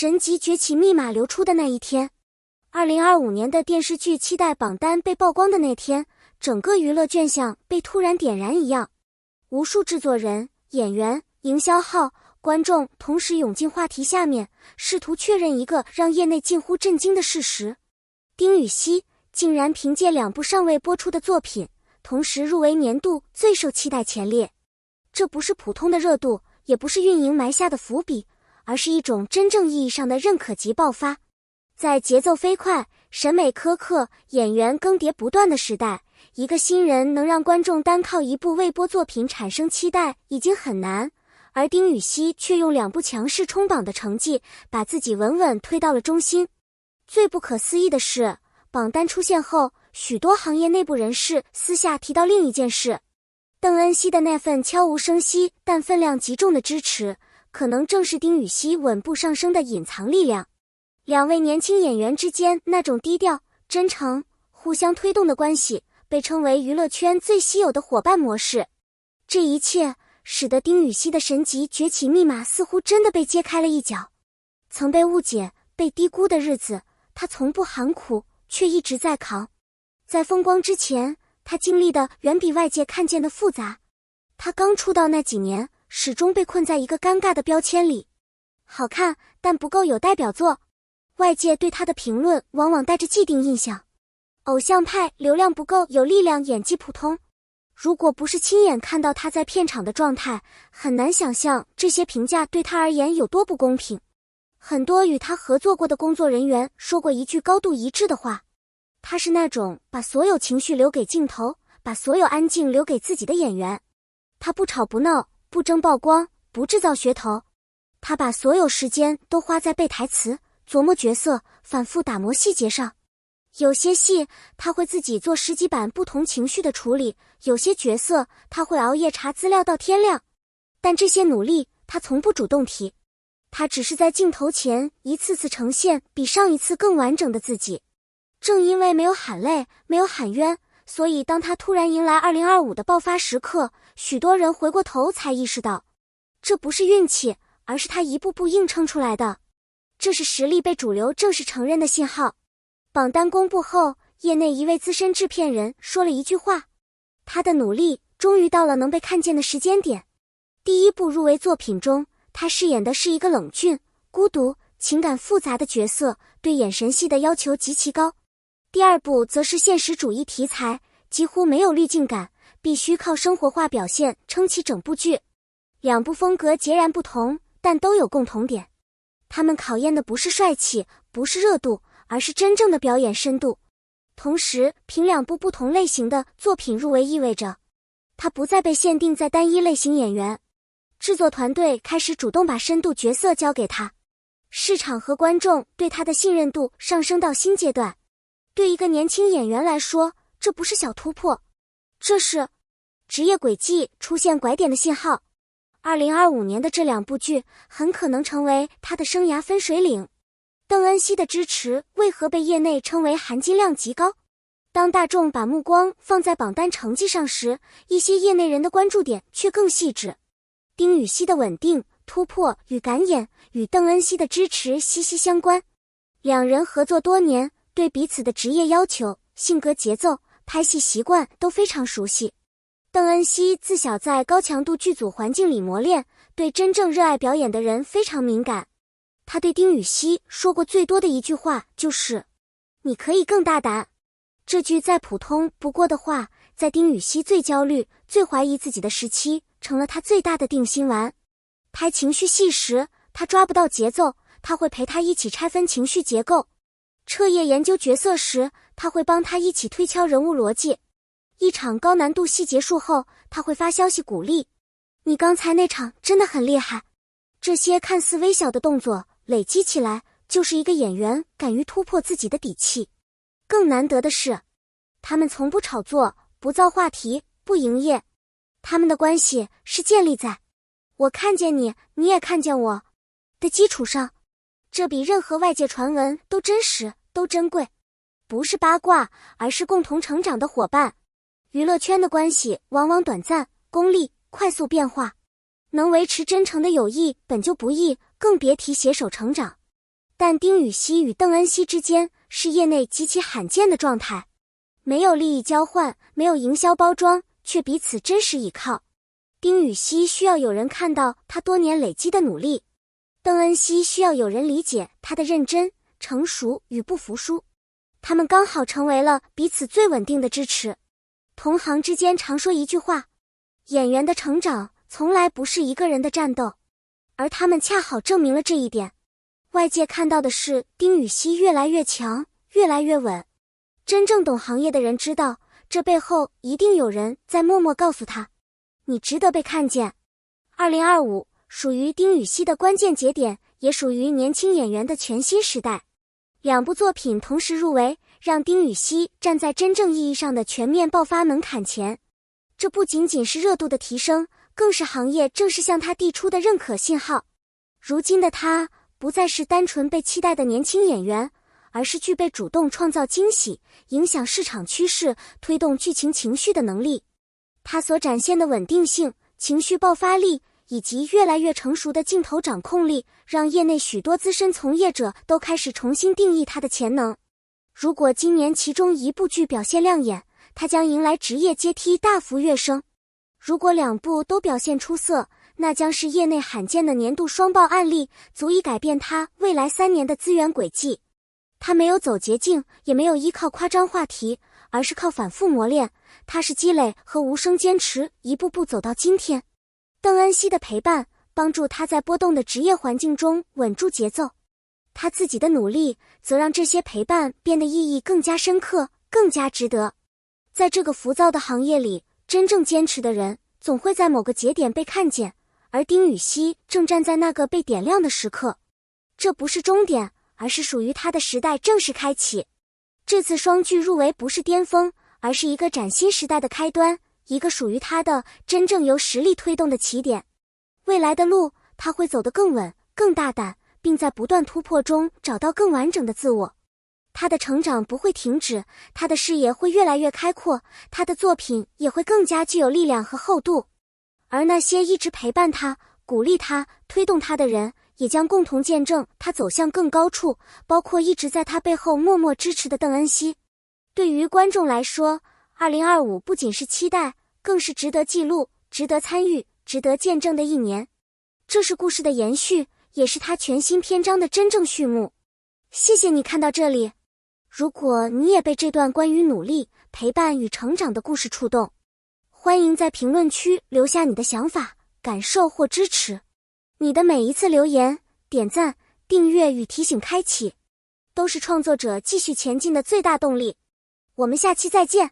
神级崛起密码流出的那一天，2025年的电视剧期待榜单被曝光的那天，整个娱乐圈像被突然点燃一样，无数制作人、演员、营销号、观众同时涌进话题下面，试图确认一个让业内近乎震惊的事实：丁禹兮竟然凭借2部尚未播出的作品，同时入围年度最受期待前列。这不是普通的热度，也不是运营埋下的伏笔，而是一种真正意义上的认可级爆发。在节奏飞快、审美苛刻、演员更迭不断的时代，一个新人能让观众单靠1部未播作品产生期待已经很难，而丁禹兮却用2部强势冲榜的成绩，把自己稳稳推到了中心。最不可思议的是，榜单出现后，许多行业内部人士私下提到另一件事：邓恩熙的那份悄无声息但分量极重的支持，可能正是丁禹兮稳步上升的隐藏力量。2位年轻演员之间那种低调、真诚、互相推动的关系，被称为娱乐圈最稀有的伙伴模式。这一切使得丁禹兮的神级崛起密码似乎真的被揭开了一角。曾被误解、被低估的日子，他从不喊苦，却一直在扛。在风光之前，他经历的远比外界看见的复杂。他刚出道那几年，始终被困在一个尴尬的标签里：好看但不够有代表作。外界对他的评论往往带着既定印象：偶像派，流量不够，有力量，演技普通。如果不是亲眼看到他在片场的状态，很难想象这些评价对他而言有多不公平。很多与他合作过的工作人员说过一句高度一致的话：他是那种把所有情绪留给镜头，把所有安静留给自己的演员。他不吵不闹，不争曝光，不制造噱头。他把所有时间都花在背台词、琢磨角色、反复打磨细节上。有些戏他会自己做10几版不同情绪的处理，有些角色他会熬夜查资料到天亮。但这些努力他从不主动提，他只是在镜头前一次次呈现比上一次更完整的自己。正因为没有喊累，没有喊冤，所以当他突然迎来2025的爆发时刻，许多人回过头才意识到，这不是运气，而是他一步步硬撑出来的。这是实力被主流正式承认的信号。榜单公布后，业内一位资深制片人说了一句话：他的努力终于到了能被看见的时间点。第1部入围作品中，他饰演的是一个冷峻、孤独、情感复杂的角色，对眼神戏的要求极其高。第2部则是现实主义题材，几乎没有滤镜感，必须靠生活化表现撑起整部剧。2部风格截然不同，但都有共同点：他们考验的不是帅气，不是热度，而是真正的表演深度。同时，凭2部不同类型的作品入围，意味着他不再被限定在单一类型演员，制作团队开始主动把深度角色交给他，市场和观众对他的信任度上升到新阶段。对一个年轻演员来说，这不是小突破，这是职业轨迹出现拐点的信号。2025年的这2部剧很可能成为他的生涯分水岭。邓恩熙的支持为何被业内称为含金量极高？当大众把目光放在榜单成绩上时，一些业内人的关注点却更细致。丁禹兮的稳定、突破与敢演与邓恩熙的支持息息相关。2人合作多年，对彼此的职业要求、性格节奏、拍戏习惯都非常熟悉。邓恩熙自小在高强度剧组环境里磨练，对真正热爱表演的人非常敏感。他对丁禹兮说过最多的一句话就是：你可以更大胆。这句再普通不过的话，在丁禹兮最焦虑、最怀疑自己的时期，成了他最大的定心丸。拍情绪戏时，他抓不到节奏，他会陪他一起拆分情绪结构；彻夜研究角色时，他会帮他一起推敲人物逻辑。一场高难度戏结束后，他会发消息鼓励：你刚才那场真的很厉害。这些看似微小的动作累积起来，就是一个演员敢于突破自己的底气。更难得的是，他们从不炒作，不造话题，不营业。他们的关系是建立在我看见你，你也看见我的基础上。这比任何外界传闻都真实，都珍贵。不是八卦，而是共同成长的伙伴。娱乐圈的关系往往短暂、功利、快速变化，能维持真诚的友谊本就不易，更别提携手成长。但丁禹兮与邓恩熙之间是业内极其罕见的状态，没有利益交换，没有营销包装，却彼此真实倚靠。丁禹兮需要有人看到他多年累积的努力，邓恩熙需要有人理解他的认真、成熟与不服输。他们刚好成为了彼此最稳定的支持。同行之间常说一句话，演员的成长从来不是一个人的战斗，而他们恰好证明了这一点。外界看到的是丁禹兮越来越强，越来越稳。真正懂行业的人知道，这背后一定有人在默默告诉他，你值得被看见。2025属于丁禹兮的关键节点，也属于年轻演员的全新时代。两部作品同时入围，让丁禹兮站在真正意义上的全面爆发门槛前。这不仅仅是热度的提升，更是行业正式向他递出的认可信号。如今的他不再是单纯被期待的年轻演员，而是具备主动创造惊喜、影响市场趋势、推动剧情情绪的能力。他所展现的稳定性、情绪爆发力以及越来越成熟的镜头掌控力，让业内许多资深从业者都开始重新定义他的潜能。如果今年其中一部剧表现亮眼，他将迎来职业阶梯大幅跃升；如果两部都表现出色，那将是业内罕见的年度双爆案例，足以改变他未来3年的资源轨迹。他没有走捷径，也没有依靠夸张话题，而是靠反复磨练，踏实积累和无声坚持，一步步走到今天。邓恩熙的陪伴帮助他在波动的职业环境中稳住节奏，他自己的努力则让这些陪伴变得意义更加深刻，更加值得。在这个浮躁的行业里，真正坚持的人总会在某个节点被看见，而丁禹兮正站在那个被点亮的时刻。这不是终点，而是属于他的时代正式开启。这次双剧入围不是巅峰，而是一个崭新时代的开端，一个属于他的真正由实力推动的起点。未来的路，他会走得更稳、更大胆，并在不断突破中找到更完整的自我。他的成长不会停止，他的视野会越来越开阔，他的作品也会更加具有力量和厚度。而那些一直陪伴他、鼓励他、推动他的人，也将共同见证他走向更高处，包括一直在他背后默默支持的邓恩熙。对于观众来说，2025不仅是期待，更是值得记录、值得参与、值得见证的一年。这是故事的延续，也是他全新篇章的真正序幕。谢谢你看到这里。如果你也被这段关于努力、陪伴与成长的故事触动，欢迎在评论区留下你的想法、感受或支持。你的每一次留言、点赞、订阅与提醒开启，都是创作者继续前进的最大动力。我们下期再见。